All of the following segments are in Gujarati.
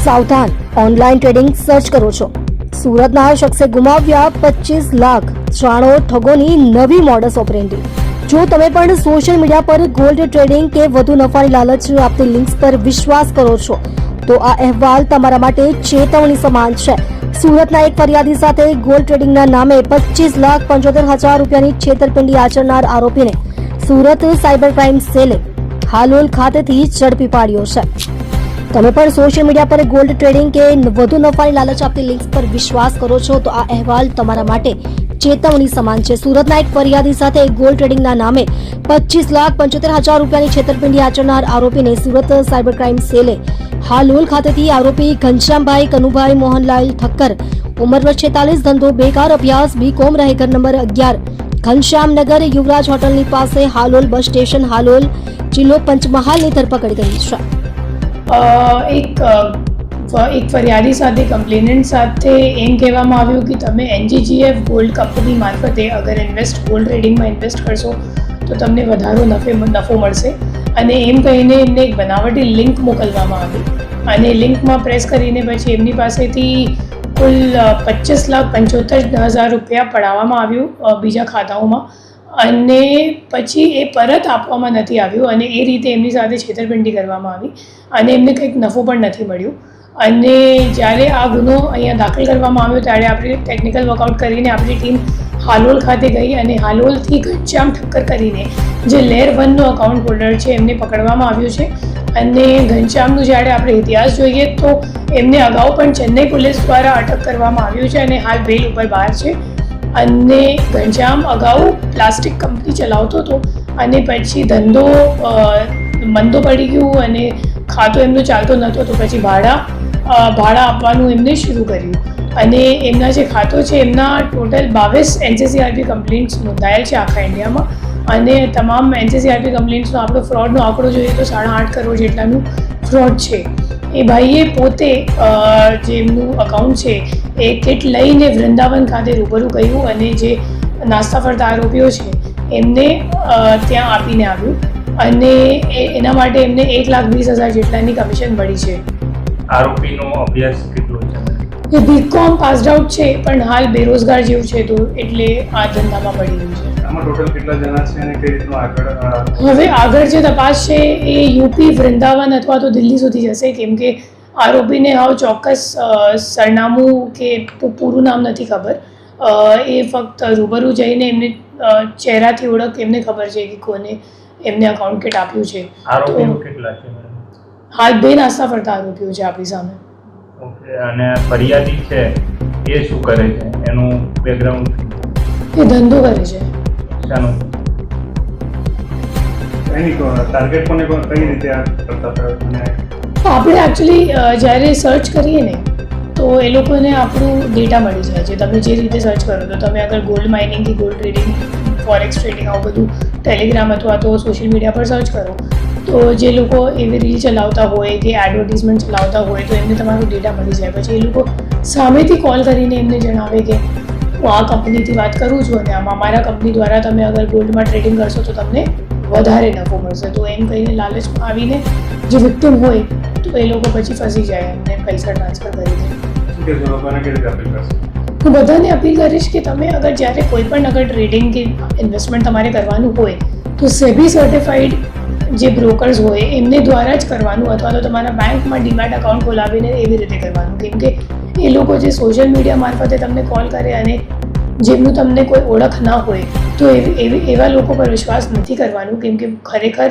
સાવધાન, ઓનલાઈન ટ્રેડિંગ સર્ચ કરો છો। સુરતના શખ્સે ગુમાવ્યા 25 લાખ, જાણો ઠગોની નવી મોડસ ઓપરેન્ડી। જો તમે પણ સોશિયલ મીડિયા પર ગોલ્ડ ટ્રેડિંગ કે વધુ નફાની લાલચ આપતી લિંક્સ પર વિશ્વાસ કરો છો તો આ અહેવાલ તમારા માટે ચેતવણી સમાન છે। સુરતના એક ફરિયાદી સાથે ગોલ્ડ ટ્રેડિંગના નામે 25,75,000 રૂપિયાની છેતરપિંડી આચરનાર આરોપીને સુરત સાયબર ક્રાઇમ સેલે હાલોલ ખાતેથી ઝડપી પાડ્યો છે। તમે પણ સોશિયલ મીડિયા પર ગોલ્ડ ટ્રેડિંગ કે વધુ નફાની લાલચ આપતી લિંક્સ પર વિશ્વાસ કરો છો તો આ અહેવાલ તમારા માટે ચેતવણી સમાન છે। સુરતના એક ફરિયાદી સાથે ગોલ્ડ ટ્રેડિંગના નામે 25,75,000 રૂપિયાની છેતરપિંડી આચરનાર આરોપીને સુરત સાયબર ક્રાઇમ સેલે હાલોલ ખાતેથી આરોપી ઘનશ્યામભાઈ કનુભાઈ મોહનલાલ ઠક્કર, ઉંમર વર્ષ 46, ધંધો બેકાર, અભ્યાસ B.Com, રહે ઘર નંબર 11, ઘનશ્યામનગર, યુવરાજ હોટલની પાસે, હાલોલ બસ સ્ટેશન, હાલોલ, જિલ્લો પંચમહાલની ધરપકડ કરી છે। એક ફરિયાદી સાથે કમ્પ્લેનન્ટ સાથે એમ કહેવામાં આવ્યું કે તમે NGGF ગોલ્ડ કંપની મારફતે અગર ગોલ્ડ ટ્રેડિંગમાં ઇન્વેસ્ટ કરશો તો તમને વધારો નફો મળશે અને એમ કહીને એમને એક બનાવટી લિંક મોકલવામાં આવી અને લિંકમાં પ્રેસ કરીને પછી એમની પાસેથી કુલ 25,75,000 રૂપિયા પડાવવામાં આવ્યું બીજા ખાતાઓમાં અને પછી એ પરત આપવામાં નથી આવ્યું અને એ રીતે એમની સાથે છેતરપિંડી કરવામાં આવી અને એમને કંઈક નફો પણ નથી મળ્યું। અને જ્યારે આ ગુનો અહીંયા દાખલ કરવામાં આવ્યો ત્યારે આપણે ટેકનિકલ વર્કઆઉટ કરીને આપણી ટીમ હાલોલ ખાતે ગઈ અને હાલોલથી ઘનશ્યામ ઠક્કર કરીને જે લેર 1નો અકાઉન્ટ હોલ્ડર છે એમને પકડવામાં આવ્યું છે અને ઘનશ્યામનું જ્યારે આપણે ઇતિહાસ જોઈએ તો એમને અગાઉ પણ ચેન્નઈ પોલીસ દ્વારા અટક કરવામાં આવ્યું છે અને હાલ બેલ ઉપર બહાર છે અને ઘનશ્યામ અગાઉ પ્લાસ્ટિક કંપની ચલાવતો હતો અને પછી ધંધો મંદો પડી ગયું અને ખાતો એમનો ચાલતો નહોતો તો પછી ભાડા આપવાનું એમને શરૂ કર્યું અને એમના જે ખાતો છે એમના ટોટલ 22 NCCRP કમ્પ્લેન્ટ્સ નોંધાયેલ છે આખા ઇન્ડિયામાં અને તમામ NCCRP કમ્પ્લેન્ટ્સનો આપણો ફ્રોડનો આંકડો જોઈએ તો 8.5 કરોડ જેટલાનું ફ્રોડ છે। એ ભાઈએ પોતે જે એમનું અકાઉન્ટ છે એ કિટ લઈને વૃંદાવન ખાતે રૂબરૂ ગયું અને જે નાસ્તા ફરતા આરોપીઓ છે એમને ત્યાં આપીને આવ્યું અને એના માટે એમને 1,20,000 જેટલાની કમિશન મળી છે। આરોપીનો અભ્યાસ કેટલો છે? એ B.Com પાસ આઉટ છે પણ હાલ બેરોજગાર જેવું છે તો એટલે આ ધંધામાં પડી રહ્યું છે। આમાં ટોટલ કેટલા જણા છે અને કઈ રીતનું હવે આગળ જે તપાસ છે એ યુપી, વૃંદાવન અથવા તો દિલ્હી સુધી જશે કેમ કે આરોપીને હાવ ચોક્કસ સરનામું કે પૂરું નામ નથી ખબર। એ ફક્ત રૂબરૂ જઈને એમને ચહેરાથી ઓળખ એમને ખબર છે કે કોને એમને અકાઉન્ટ કિટ આપ્યું છે। આરોપીઓ કેટલા છે? હાલ 2 નાસ્તા ફરતા આરોપીઓ છે આપણી સામે। ઓકે, અને ફરિયાદી છે એ શું કરે છે? એનું બેકગ્રાઉન્ડ? એ ધંધો કરે છે। શાનો? એની ટાર્ગેટ કોને કઈ રીતે આ કરતા હતા? આપણે એકચ્યુઅલી જ્યારે સર્ચ કરીએ ને તો એ લોકોને આપણું ડેટા મળી જાય છે। તમે જે રીતે સર્ચ કરો તો તમે અગર ગોલ્ડ માઇનિંગ કે ગોલ્ડ ટ્રેડિંગ, ફોરેક્સ ટ્રેડિંગ આવું બધું ટેલિગ્રામ અથવા તો સોશિયલ મીડિયા પર સર્ચ કરો તો જે લોકો એવી રીલ ચલાવતા હોય કે એડવર્ટિઝમેન્ટ ચલાવતા હોય તો એમને તમારું ડેટા મળી જાય। પછી એ લોકો સામેથી કોલ કરીને એમને જણાવે કે હું આ કંપનીથી વાત કરું છું અને આમાં મારા કંપની દ્વારા તમે અગર ગોલ્ડમાં ટ્રેડિંગ કરશો તો તમને વધારે નફો મળશે। તો એમ કહીને લાલચમાં આવીને જે વિક્ટિમ હોય તો એ લોકો પછી ફસી જાય અને પૈસા ટ્રાન્સફર કરી દે। હું બધાને અપીલ કરીશ કે તમે અગર જ્યારે કોઈ પણ અગર ટ્રેડિંગ કે ઇન્વેસ્ટમેન્ટ તમારે કરવાનું હોય તો સેબી સર્ટિફાઈડ જે બ્રોકર્સ હોય એમને દ્વારા જ કરવાનું અથવા તો તમારા બેંકમાં ડીમેટ અકાઉન્ટ ખોલાવીને એવી રીતે કરવાનું કેમ કે એ લોકો જે સોશિયલ મીડિયા મારફતે તમને કોલ કરે અને જેમનું તમને કોઈ ઓળખ ના હોય તો એવા લોકો પર વિશ્વાસ નથી કરવાનું કેમ કે ખરેખર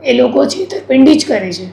એ લોકો છેતરપિંડી જ કરે છે।